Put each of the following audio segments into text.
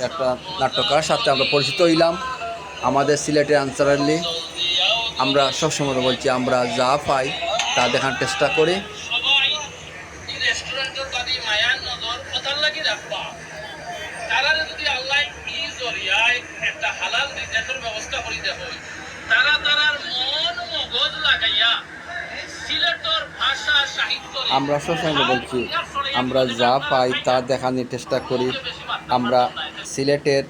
একটা নাট্যকার সাথে আমরা পরিচিত হইলাম আমাদের সিলেটের আনসার আলী। আমরা সবসময় বলছি আমরা যা পাই তা দেখার চেষ্টা করি। আমরা সবসময় বলছি আমরা যা পাই তা দেখানোর চেষ্টা করি। আমরা সিলেটের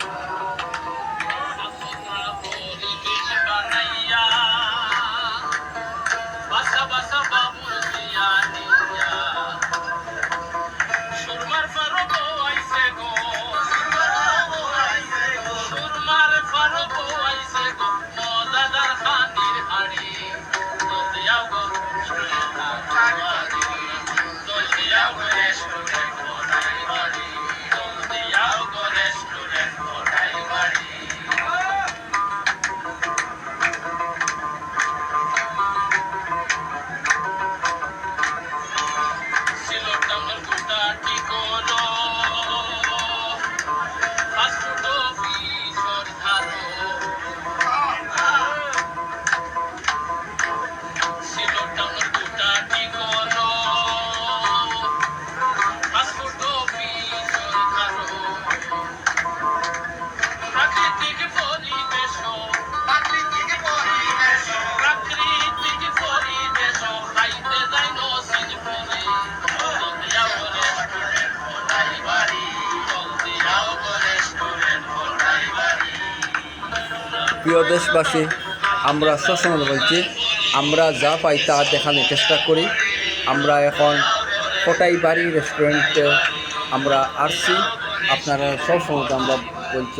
প্রিয় দেশবাসী, আমরা সবসময় বলছি আমরা যা পাই তা দেখানোর চেষ্টা করি। আমরা এখন কোটাইবাড়ি রেস্টুরেন্টে আমরা আসছি। আপনারা সবসময় আমরা বলছি